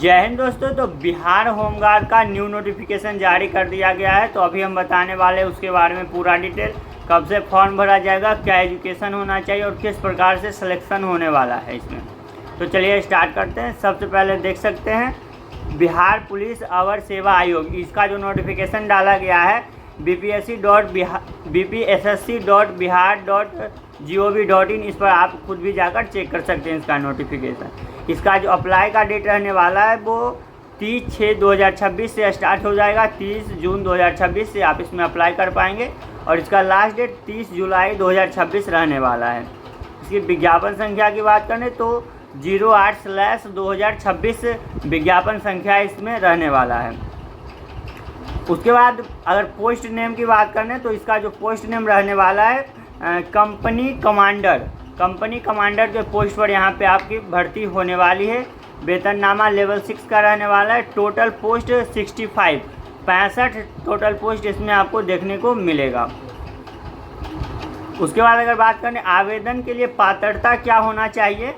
जय हिंद दोस्तों। तो बिहार होमगार्ड का न्यू नोटिफिकेशन जारी कर दिया गया है। तो अभी हम बताने वाले हैं उसके बारे में पूरा डिटेल, कब से फॉर्म भरा जाएगा, क्या एजुकेशन होना चाहिए और किस प्रकार से सिलेक्शन होने वाला है इसमें। तो चलिए स्टार्ट करते हैं। सबसे पहले देख सकते हैं बिहार पुलिस अवर सेवा आयोग, इसका जो नोटिफिकेशन डाला गया है bpsc.bpsc.bihar.gov.in, इस पर आप खुद भी जाकर चेक कर सकते हैं इसका नोटिफिकेशन। इसका जो अप्लाई का डेट रहने वाला है वो 30/6/2026 से स्टार्ट हो जाएगा। 30 जून 2026 से आप इसमें अप्लाई कर पाएंगे और इसका लास्ट डेट 30 जुलाई 2026 रहने वाला है। इसकी विज्ञापन संख्या की बात करें तो 08/2026 विज्ञापन संख्या इसमें रहने वाला है। उसके बाद अगर पोस्ट नेम की बात करें तो इसका जो पोस्ट नेम रहने वाला है कंपनी कमांडर के पोस्ट पर यहाँ पे आपकी भर्ती होने वाली है। वेतननामा लेवल 6 का रहने वाला है। टोटल पोस्ट 65 टोटल पोस्ट इसमें आपको देखने को मिलेगा। उसके बाद अगर बात करें आवेदन के लिए पात्रता क्या होना चाहिए,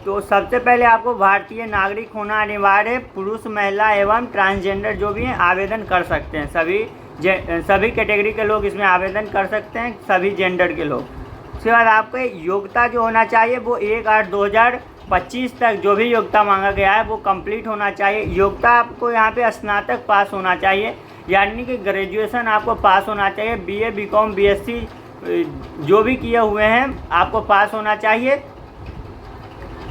तो सबसे पहले आपको भारतीय नागरिक होना अनिवार्य है। पुरुष, महिला एवं ट्रांसजेंडर जो भी हैं आवेदन कर सकते हैं। सभी कैटेगरी के लोग इसमें आवेदन कर सकते हैं, सभी जेंडर के लोग। उसके बाद आपको योग्यता जो होना चाहिए वो 1/8/2025 तक जो भी योग्यता मांगा गया है वो कंप्लीट होना चाहिए। योग्यता आपको यहाँ पे स्नातक पास होना चाहिए, यानी कि ग्रेजुएशन आपको पास होना चाहिए। BA BCom BSc जो भी किए हुए हैं आपको पास होना चाहिए।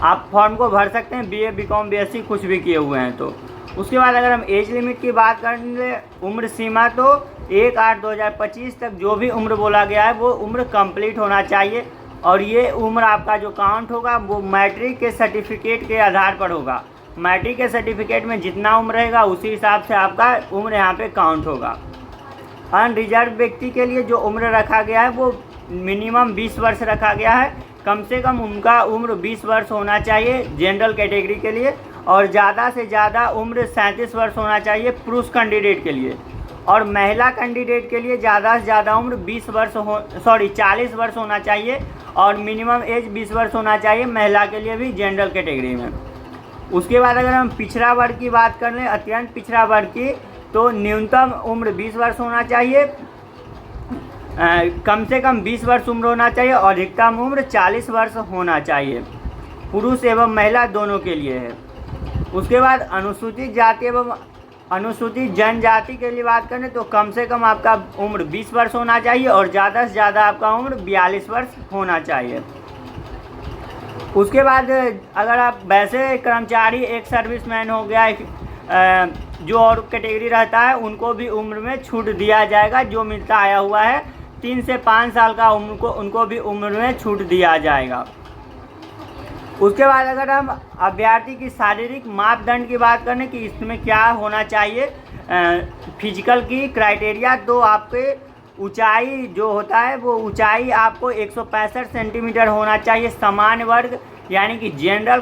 आप फॉर्म को भर सकते हैं BA BCom BSc कुछ भी किए हुए हैं तो। उसके बाद अगर हम एज लिमिट की बात करें, उम्र सीमा तो 1/8/2025 तक जो भी उम्र बोला गया है वो उम्र कंप्लीट होना चाहिए। और ये उम्र आपका जो काउंट होगा वो मैट्रिक के सर्टिफिकेट के आधार पर होगा। मैट्रिक के सर्टिफिकेट में जितना उम्र रहेगा उसी हिसाब से आपका उम्र यहाँ पे काउंट होगा। अनरिजर्व व्यक्ति के लिए जो उम्र रखा गया है वो मिनिमम 20 वर्ष रखा गया है। कम से कम उनका उम्र 20 वर्ष होना चाहिए जनरल कैटेगरी के लिए, और ज़्यादा से ज़्यादा उम्र 37 वर्ष होना चाहिए पुरुष कैंडिडेट के लिए। और महिला कैंडिडेट के लिए ज़्यादा से ज़्यादा उम्र 40 वर्ष होना चाहिए और मिनिमम एज 20 वर्ष होना चाहिए महिला के लिए भी जनरल कैटेगरी में। उसके बाद अगर हम पिछड़ा वर्ग की बात कर लें, अत्यंत पिछड़ा वर्ग की, तो न्यूनतम उम्र 20 वर्ष होना चाहिए, कम से कम 20 वर्ष उम्र होना चाहिए और अधिकतम उम्र 40 वर्ष होना चाहिए। पुरुष एवं महिला दोनों के लिए है। उसके बाद अनुसूचित जाति एवं अनुसूचित जनजाति के लिए बात करें तो कम से कम आपका उम्र 20 वर्ष होना चाहिए और ज़्यादा से ज़्यादा आपका उम्र 42 वर्ष होना चाहिए। उसके बाद अगर आप वैसे कर्मचारी, एक सर्विसमैन हो गया, जो और कैटेगरी रहता है उनको भी उम्र में छूट दिया जाएगा। जो मिलता आया हुआ है 3 से 5 साल का उम्र उनको भी उम्र में छूट दिया जाएगा। उसके बाद अगर हम अभ्यर्थी की शारीरिक मापदंड की बात करें कि इसमें क्या होना चाहिए, फिजिकल की क्राइटेरिया, तो आपके ऊंचाई जो होता है वो ऊंचाई आपको 165 सेंटीमीटर होना चाहिए। समान वर्ग यानी कि जनरल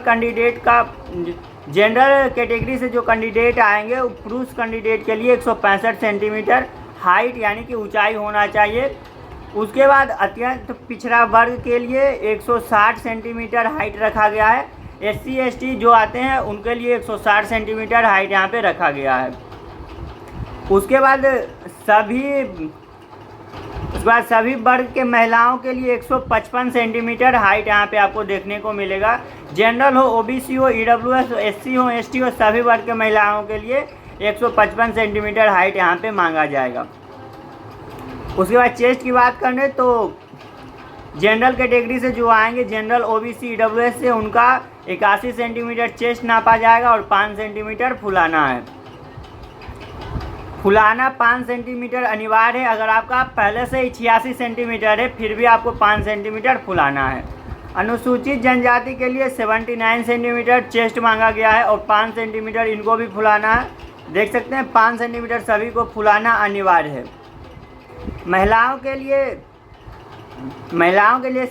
कैटेगरी से जो कैंडिडेट आएंगे पुरुष कैंडिडेट के लिए 165 सेंटीमीटर हाइट यानी कि ऊंचाई होना चाहिए। उसके बाद अत्यंत पिछड़ा वर्ग के लिए 160 सेंटीमीटर हाइट रखा गया है। SC ST जो आते हैं उनके लिए 160 सेंटीमीटर हाइट यहाँ पे रखा गया है। उसके बाद सभी वर्ग के महिलाओं के लिए 155 सेंटीमीटर हाइट यहाँ पे आपको देखने को मिलेगा। जनरल हो, OBC हो, EWS हो, SC हो, ST हो, सभी वर्ग के महिलाओं के लिए 155 सेंटीमीटर हाइट यहाँ पे मांगा जाएगा। उसके बाद चेस्ट की बात करें तो जनरल कैटेगरी से जो आएंगे, जनरल, OBC, EWS से, उनका 81 सेंटीमीटर चेस्ट नापा जाएगा और 5 सेंटीमीटर फुलाना है। फुलाना 5 सेंटीमीटर अनिवार्य है। अगर आपका पहले से ही 86 सेंटीमीटर है फिर भी आपको 5 सेंटीमीटर फुलाना है। अनुसूचित जनजाति के लिए 79 सेंटीमीटर चेस्ट मांगा गया है और 5 सेंटीमीटर इनको भी फुलाना है। देख सकते हैं 5 सेंटीमीटर सभी को फुलाना अनिवार्य है। महिलाओं के लिए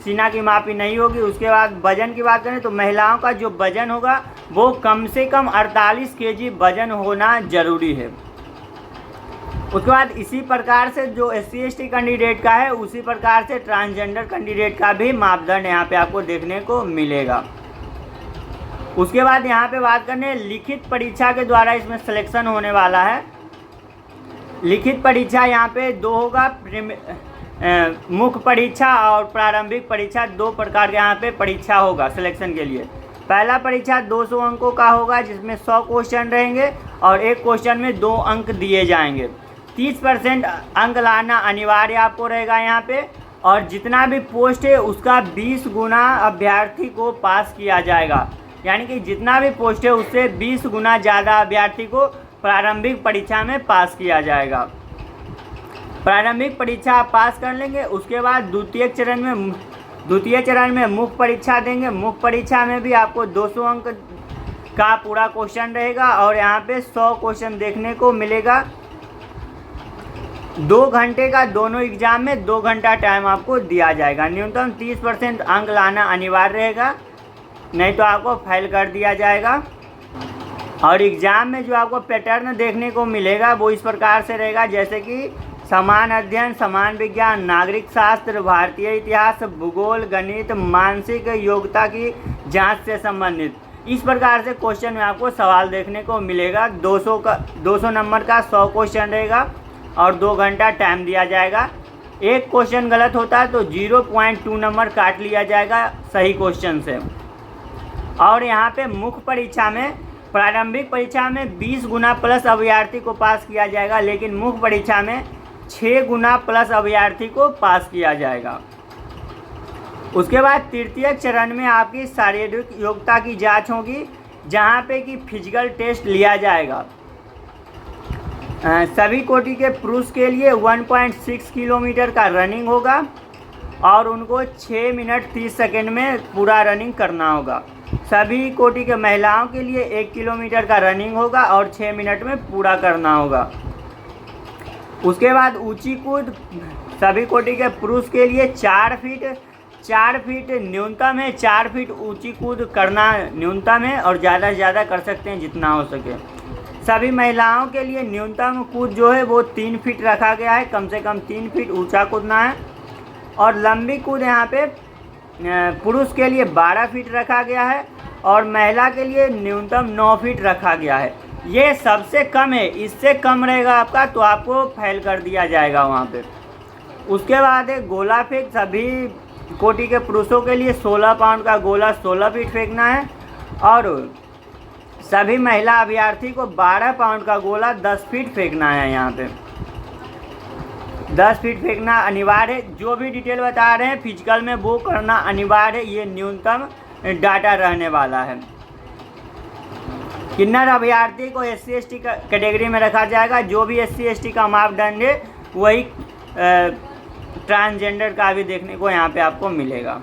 सीना की मापी नहीं होगी। उसके बाद वजन की बात करें तो महिलाओं का जो वजन होगा वो कम से कम 48 kg वजन होना जरूरी है। उसके बाद इसी प्रकार से जो SC ST कैंडिडेट का है उसी प्रकार से ट्रांसजेंडर कैंडिडेट का भी मापदंड यहाँ पे आपको देखने को मिलेगा। उसके बाद यहाँ पे बात करने लिखित परीक्षा के द्वारा इसमें सिलेक्शन होने वाला है। लिखित परीक्षा यहाँ पे 2 होगा, मुख्य परीक्षा और प्रारंभिक परीक्षा, 2 प्रकार के यहाँ पे परीक्षा होगा सिलेक्शन के लिए। पहला परीक्षा 200 अंकों का होगा जिसमें 100 क्वेश्चन रहेंगे और एक क्वेश्चन में 2 अंक दिए जाएंगे। 30% अंक लाना अनिवार्य आपको रहेगा यहाँ पे, और जितना भी पोस्ट है उसका 20 गुना अभ्यर्थी को पास किया जाएगा। यानी कि जितना भी पोस्ट है उससे 20 गुना ज़्यादा अभ्यर्थी को प्रारंभिक परीक्षा में पास किया जाएगा। प्रारंभिक परीक्षा आप पास कर लेंगे, उसके बाद द्वितीय चरण में मुख्य परीक्षा देंगे। मुख्य परीक्षा में भी आपको 200 अंक का पूरा क्वेश्चन रहेगा और यहाँ पे 100 क्वेश्चन देखने को मिलेगा। 2 घंटे का दोनों एग्जाम में 2 घंटा टाइम आपको दिया जाएगा। न्यूनतम 30% अंक लाना अनिवार्य रहेगा, नहीं तो आपको फेल कर दिया जाएगा। और एग्ज़ाम में जो आपको पैटर्न देखने को मिलेगा वो इस प्रकार से रहेगा, जैसे कि समान अध्ययन, समान विज्ञान, नागरिक शास्त्र, भारतीय इतिहास, भूगोल, गणित, मानसिक योग्यता की जांच से संबंधित। इस प्रकार से क्वेश्चन में आपको सवाल देखने को मिलेगा। 200 नंबर का 100 क्वेश्चन रहेगा और 2 घंटा टाइम दिया जाएगा। एक क्वेश्चन गलत होता है तो 0.2 नंबर काट लिया जाएगा सही क्वेश्चन से। और यहाँ पे मुख्य परीक्षा में, प्रारंभिक परीक्षा में 20 गुना प्लस अभ्यर्थी को पास किया जाएगा, लेकिन मुख्य परीक्षा में 6 गुना प्लस अभ्यर्थी को पास किया जाएगा। उसके बाद तृतीय चरण में आपकी शारीरिक योग्यता की जांच होगी, जहाँ पे कि फिजिकल टेस्ट लिया जाएगा। सभी कोटि के पुरुष के लिए 1.6 किलोमीटर का रनिंग होगा और उनको 6 मिनट 30 सेकेंड में पूरा रनिंग करना होगा। सभी कोटि के महिलाओं के लिए 1 किलोमीटर का रनिंग होगा और 6 मिनट में पूरा करना होगा। उसके बाद ऊंची कूद, सभी कोटि के पुरुष के लिए 4 फीट न्यूनतम है। 4 फीट ऊंची कूद करना न्यूनतम है और ज़्यादा से ज़्यादा कर सकते हैं जितना हो सके। सभी महिलाओं के लिए न्यूनतम कूद जो है वो 3 फीट रखा गया है, कम से कम 3 फीट ऊंचा कूदना है। और लंबी कूद यहाँ पे पुरुष के लिए 12 फीट रखा गया है और महिला के लिए न्यूनतम 9 फीट रखा गया है। ये सबसे कम है, इससे कम रहेगा आपका तो आपको फेल कर दिया जाएगा वहाँ पे। उसके बाद है गोला फेंक, सभी कोटि के पुरुषों के लिए 16 पाउंड का गोला 16 फीट फेंकना है और सभी महिला अभ्यर्थी को 12 पाउंड का गोला 10 फीट फेंकना है। यहाँ पे 10 फीट फेंकना अनिवार्य है। जो भी डिटेल बता रहे हैं फिजिकल में वो करना अनिवार्य है, ये न्यूनतम डाटा रहने वाला है। किन्नर अभ्यर्थी को SC ST कैटेगरी में रखा जाएगा। जो भी SC ST का मापदंड है वही ट्रांसजेंडर का भी देखने को यहाँ पे आपको मिलेगा।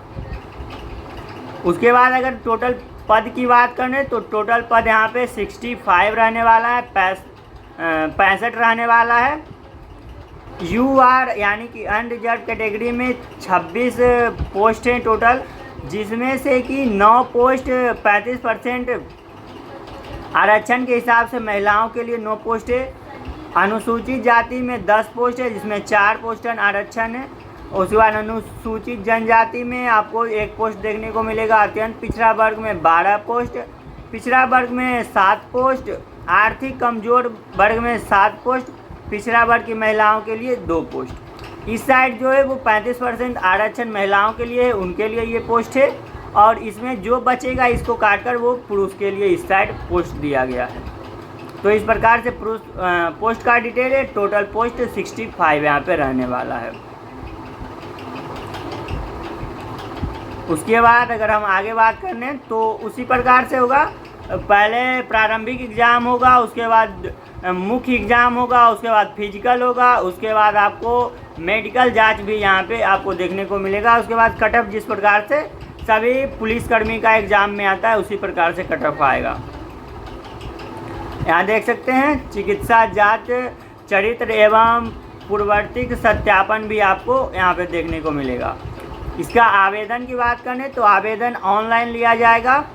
उसके बाद अगर टोटल पद की बात करें तो टोटल पद यहाँ पे 65 रहने वाला है, 65 रहने वाला है। UR यानी कि अनरिजर्व कैटेगरी में 26 पोस्ट हैं टोटल, जिसमें से कि 9 पोस्ट 35% आरक्षण के हिसाब से महिलाओं के लिए 9 पोस्ट है। अनुसूचित जाति में 10 पोस्ट है जिसमें 4 पोस्ट आरक्षण है। उसके बाद अनुसूचित जनजाति में आपको 1 पोस्ट देखने को मिलेगा। अत्यंत पिछड़ा वर्ग में 12 पोस्ट, पिछड़ा वर्ग में 7 पोस्ट, आर्थिक कमजोर वर्ग में 7 पोस्ट, पिछड़ा वर्ग की महिलाओं के लिए 2 पोस्ट। इस साइड जो है वो 35% आरक्षण महिलाओं के लिए है, उनके लिए ये पोस्ट है और इसमें जो बचेगा इसको काटकर वो पुरुष के लिए इस साइड पोस्ट दिया गया है। तो इस प्रकार से पुरुष पोस्ट का डिटेल है। टोटल पोस्ट 65 यहाँ पे रहने वाला है। उसके बाद अगर हम आगे बात करने तो उसी प्रकार से होगा। पहले प्रारंभिक एग्ज़ाम होगा, उसके बाद मुख्य एग्ज़ाम होगा, उसके बाद फिजिकल होगा, उसके बाद आपको मेडिकल जांच भी यहाँ पे आपको देखने को मिलेगा। उसके बाद कट ऑफ जिस प्रकार से सभी पुलिसकर्मी का एग्ज़ाम में आता है उसी प्रकार से कट ऑफ आएगा। यहाँ देख सकते हैं चिकित्सा जांच, चरित्र एवं पूर्ववर्ती सत्यापन भी आपको यहाँ पे देखने को मिलेगा। इसका आवेदन की बात करें तो आवेदन ऑनलाइन लिया जाएगा।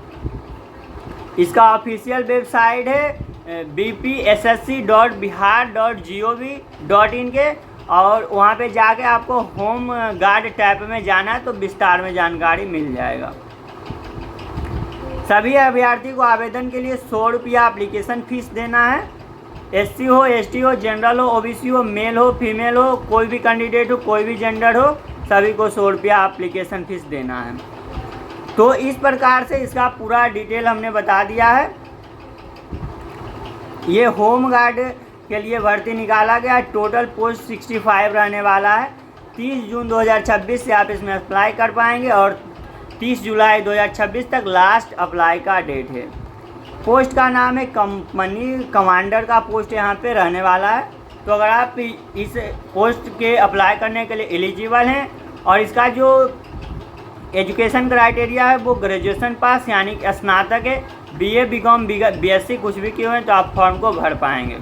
इसका ऑफिशियल वेबसाइट है bpssc.bihar.gov.in के, और वहाँ पे जाके आपको होम गार्ड टैब में जाना है तो विस्तार में जानकारी मिल जाएगा। सभी अभ्यर्थी को आवेदन के लिए 100 रुपया एप्लीकेशन फ़ीस देना है। SC हो, ST हो, जनरल हो, OBC हो, मेल हो, फीमेल हो, कोई भी कैंडिडेट हो, कोई भी जेंडर हो, सभी को 100 रुपया एप्लीकेशन फ़ीस देना है। तो इस प्रकार से इसका पूरा डिटेल हमने बता दिया है। ये होम गार्ड के लिए भर्ती निकाला गया है। टोटल पोस्ट 65 रहने वाला है। 30 जून 2026 से आप इसमें अप्लाई कर पाएंगे और 30 जुलाई 2026 तक लास्ट अप्लाई का डेट है। पोस्ट का नाम है कंपनी कमांडर का पोस्ट यहाँ पे रहने वाला है। तो अगर आप इस पोस्ट के अप्लाई करने के लिए एलिजिबल हैं और इसका जो एजुकेशन क्राइटेरिया है वो ग्रेजुएशन पास यानी कि स्नातक है, BA BCom BSc कुछ भी किए हुए हैं तो आप फॉर्म को भर पाएंगे।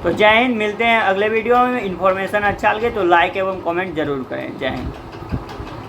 तो जय हिंद, मिलते हैं अगले वीडियो में। इन्फॉर्मेशन अच्छा लगे तो लाइक एवं कमेंट जरूर करें। जय हिंद।